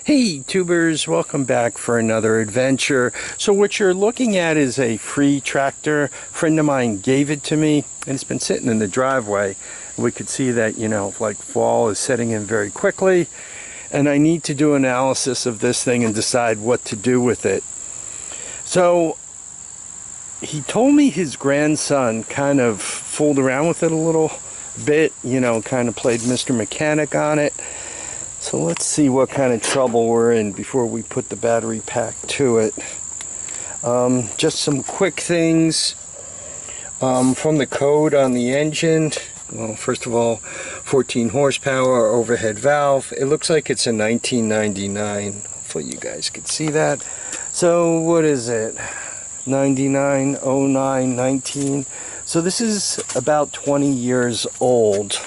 Hey tubers, welcome back for another adventure. So what you're looking at is a free tractor. A friend of mine gave it to me and it's been sitting in the driveway. We could see that, like fall is setting in very quickly, and I need to do analysis of this thing and decide what to do with it. So he told me his grandson kind of fooled around with it a little bit, kind of played Mr. Mechanic on it. So let's see what kind of trouble we're in before we put the battery pack to it. Just some quick things from the code on the engine. Well, first of all, 14 horsepower, overhead valve. It looks like it's a 1999. Hopefully you guys can see that. So what is it? 99, 09, 19. So this is about 20 years old.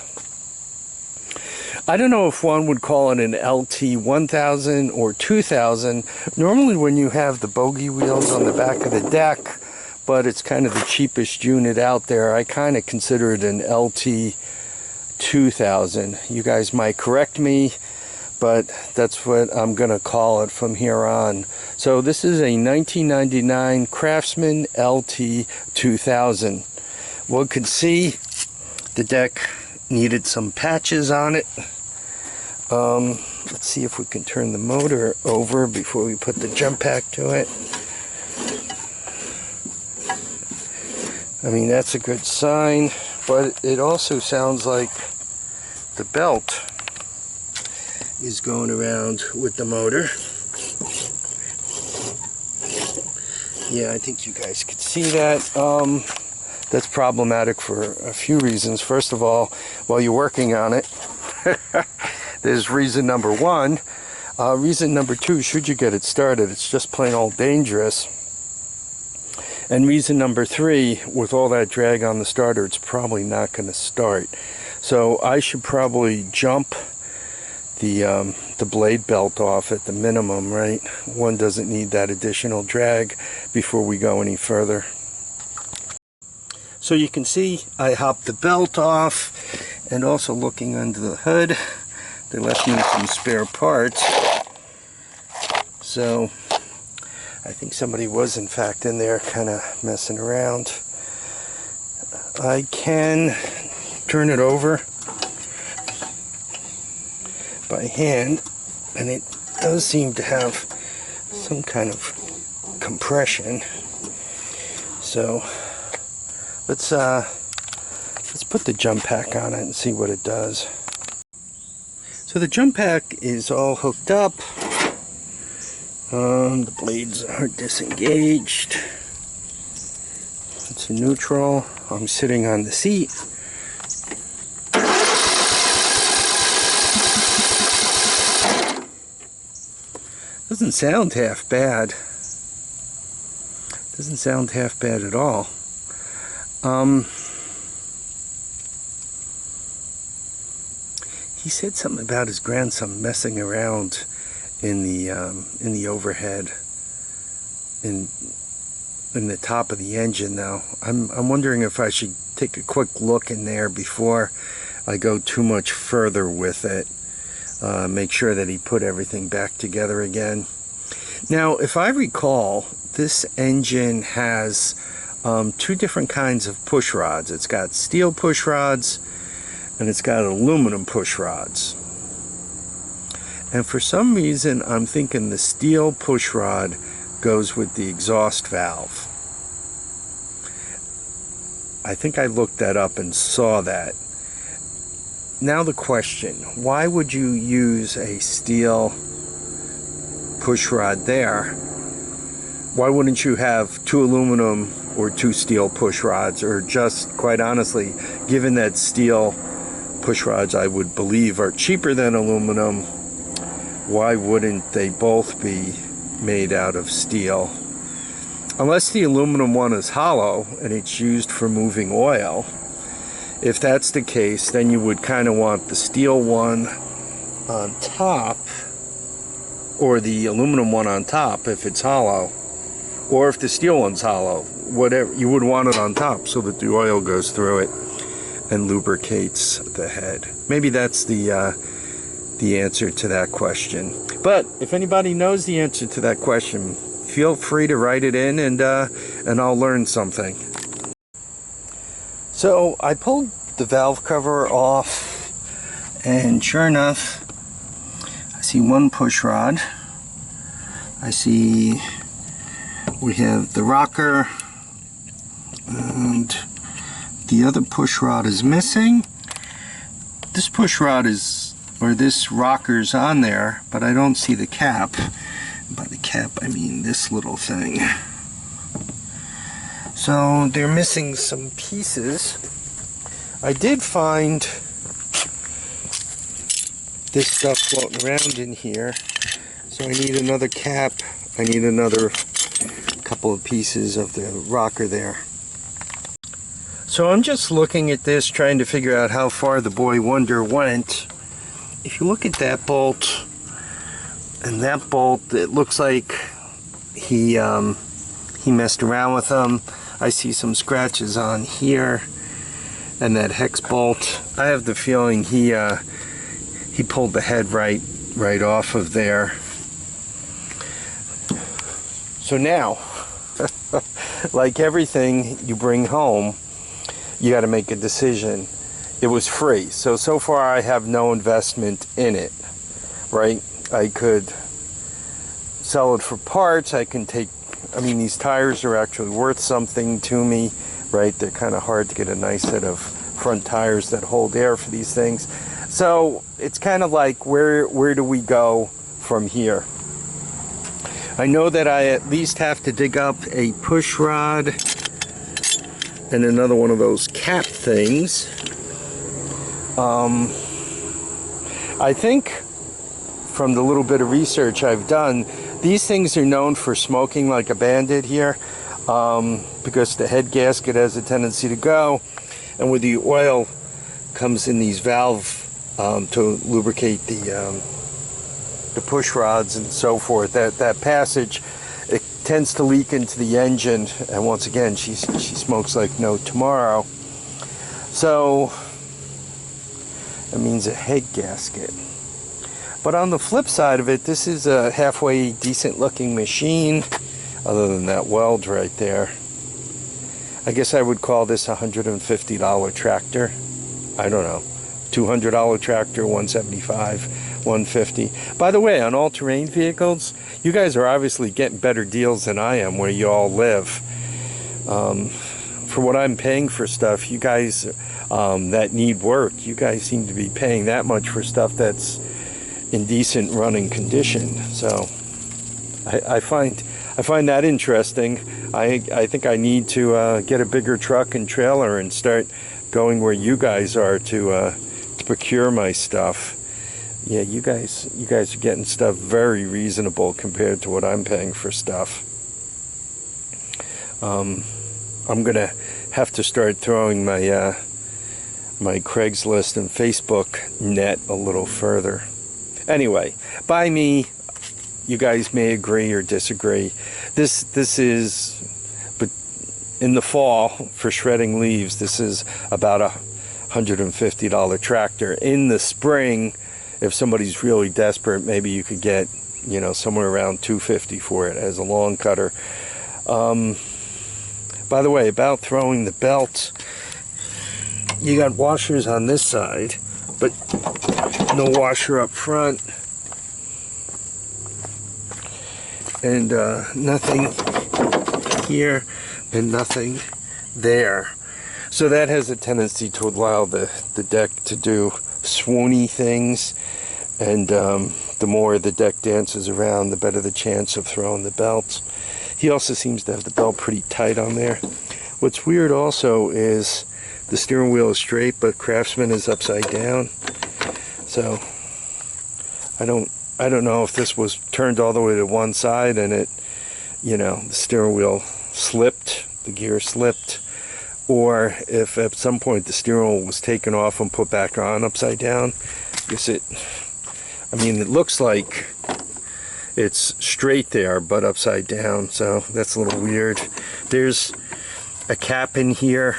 I don't know if one would call it an LT1000 or 2000. Normally when you have the bogey wheels on the back of the deck, but it's kind of the cheapest unit out there, I kind of consider it an LT2000. You guys might correct me, but that's what I'm going to call it from here on. So this is a 1999 Craftsman LT2000. One could see the deck needed some patches on it. Let's see if we can turn the motor over before we put the jump pack to it. I mean, that's a good sign, but it also sounds like the belt is going around with the motor. Yeah, I think you guys could see that. That's problematic for a few reasons. First of all, while you're working on it, there's reason number one. Reason number two, should you get it started, it's just plain old dangerous. And reason number three, with all that drag on the starter, it's probably not going to start. So I should probably jump the blade belt off at the minimum, right? One doesn't need that additional drag before we go any further. So you can see I hopped the belt off, and also looking under the hood, they left me some spare parts. So I think somebody was in fact in there kind of messing around. I can turn it over by hand, and it does seem to have some kind of compression. So let's put the jump pack on it and see what it does. So the jump pack is all hooked up. The blades are disengaged. It's in neutral. I'm sitting on the seat. Doesn't sound half bad. Doesn't sound half bad at all. He said something about his grandson messing around in the overhead, in the top of the engine. Now I'm wondering if I should take a quick look in there before I go too much further with it. Make sure that he put everything back together again. Now, if I recall, this engine has two different kinds of push rods. It's got steel push rods and it's got aluminum push rods. And for some reason, I'm thinking the steel push rod goes with the exhaust valve. I think I looked that up and saw that. Now the question, why would you use a steel push rod there? Why wouldn't you have two aluminum or two steel push rods? Or just, quite honestly, given that steel push rods, I would believe, are cheaper than aluminum, why wouldn't they both be made out of steel? Unless the aluminum one is hollow and it's used for moving oil. If that's the case, then you would kind of want the steel one on top, or the aluminum one on top if it's hollow, or if the steel one's hollow, whatever, you would want it on top so that the oil goes through it and lubricates the head. Maybe that's the the answer to that question. But if anybody knows the answer to that question, feel free to write it in, and I'll learn something. So I pulled the valve cover off, and sure enough, I see one push rod. I see we have the rocker, and the other push rod is missing. This push rod is, or this rocker's on there, but I don't see the cap. By the cap, I mean this little thing. So they're missing some pieces. I did find this stuff floating around in here. So I need another cap. I need another couple of pieces of the rocker there. So I'm just looking at this, trying to figure out how far the Boy Wonder went. If you look at that bolt and that bolt, it looks like he messed around with them. I see some scratches on here, and that hex bolt. I have the feeling he pulled the head right off of there. So now, like everything you bring home, you got to make a decision. It was free, so far I have no investment in it, right? I could sell it for parts. I can take, I mean, these tires are actually worth something to me, right? They're kind of hard to get a nice set of front tires that hold air for these things. So it's kind of like, where do we go from here? I know that I at least have to dig up a push rod and another one of those cap things. I think from the little bit of research I've done, these things are known for smoking like a bandit here, because the head gasket has a tendency to go, and with the oil comes in these valves to lubricate the push rods and so forth. That passage, it tends to leak into the engine, and once again, she smokes like no tomorrow. So that means a head gasket. But on the flip side of it, this is a halfway decent looking machine, other than that weld right there. I guess I would call this a $150 tractor. I don't know. $200 tractor, $175, $150. By the way, on all-terrain vehicles, you guys are obviously getting better deals than I am where you all live. For what I'm paying for stuff, you guys that need work, you guys seem to be paying that much for stuff that's in decent running condition. So I find that interesting. I think I need to get a bigger truck and trailer and start going where you guys are to procure my stuff. Yeah, you guys are getting stuff very reasonable compared to what I'm paying for stuff. I'm gonna have to start throwing my my Craigslist and Facebook net a little further. Anyway, by me, you guys may agree or disagree. This is, but in the fall for shredding leaves, this is about a $150 tractor. In the spring, if somebody's really desperate, maybe you could get, you know, somewhere around $250 for it as a lawn cutter. By the way, about throwing the belt, you got washers on this side, but no washer up front, and nothing here and nothing there. So that has a tendency to allow the deck to do swoony things, and the more the deck dances around, the better the chance of throwing the belt. He also seems to have the belt pretty tight on there. What's weird also is the steering wheel is straight, but Craftsman is upside down. So I don't know if this was turned all the way to one side and it, you know, the steering wheel slipped, the gear slipped, or if at some point the steering wheel was taken off and put back on upside down. I mean, it looks like it's straight there, but upside down, so that's a little weird. There's a cap in here,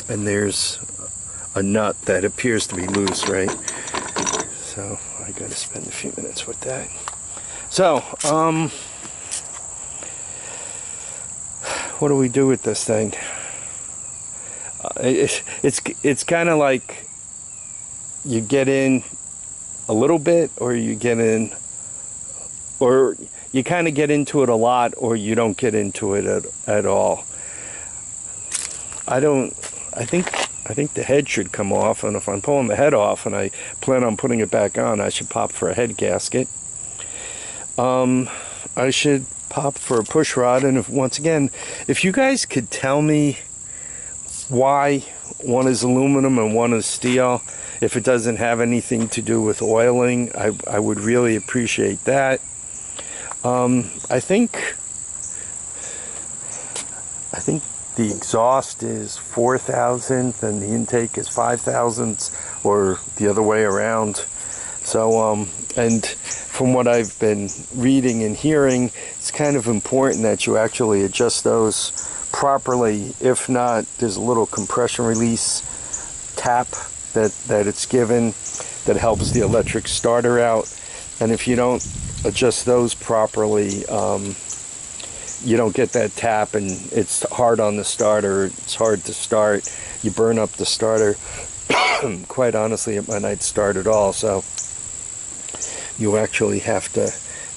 and there's a nut that appears to be loose, right? So I gotta spend a few minutes with that. So, what do we do with this thing? It's kind of like you get in a little bit, or you get in, or you kind of get into it a lot, or you don't get into it at all. I think the head should come off, and if I'm pulling the head off and I plan on putting it back on, I should pop for a head gasket. I should pop for a push rod, and once again, if you guys could tell me why one is aluminum and one is steel, if it doesn't have anything to do with oiling, I would really appreciate that. I think the exhaust is 4,000 and the intake is 5,000, or the other way around. So, and from what I've been reading and hearing, it's kind of important that you actually adjust those properly. If not, there's a little compression release tap that it's given that helps the electric starter out. And if you don't adjust those properly, you don't get that tap, and it's hard on the starter. It's hard to start. You burn up the starter. Quite honestly, it might not start at all. So you actually have to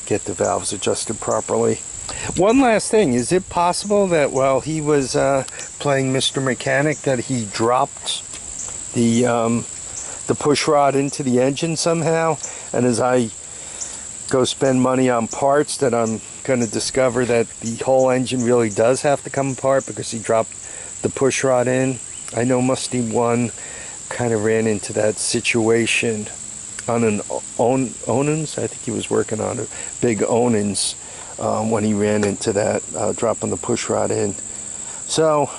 get the valves adjusted properly. One last thing, is it possible that while he was playing Mr. Mechanic that he dropped the push rod into the engine somehow, and as I go spend money on parts, that I'm going to discover that the whole engine really does have to come apart because he dropped the push rod in? I know Musty One kind of ran into that situation on an Onans. I think he was working on a big Onans when he ran into that, dropping the push rod in. So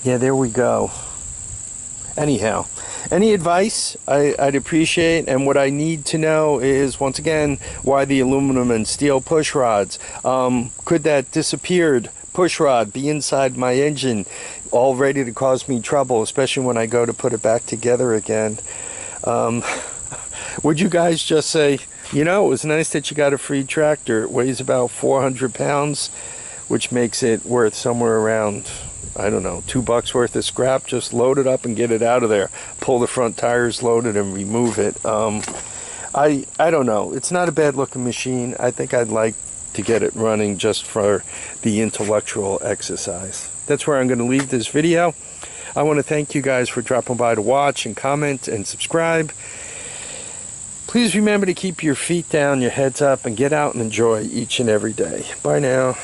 yeah, there we go. Anyhow, any advice I'd appreciate, and what I need to know is, once again, why the aluminum and steel push rods. Could that disappeared push rod be inside my engine, all ready to cause me trouble, especially when I go to put it back together again? Would you guys just say, you know, it was nice that you got a free tractor. It weighs about 400 pounds, which makes it worth somewhere around, I don't know, $2 worth of scrap. Just load it up and get it out of there. Pull the front tires loaded and remove it. I don't know. It's not a bad looking machine. I think I'd like to get it running just for the intellectual exercise. That's where I'm going to leave this video. I want to thank you guys for dropping by to watch and comment and subscribe. Please remember to keep your feet down, your heads up, and get out and enjoy each and every day. Bye now.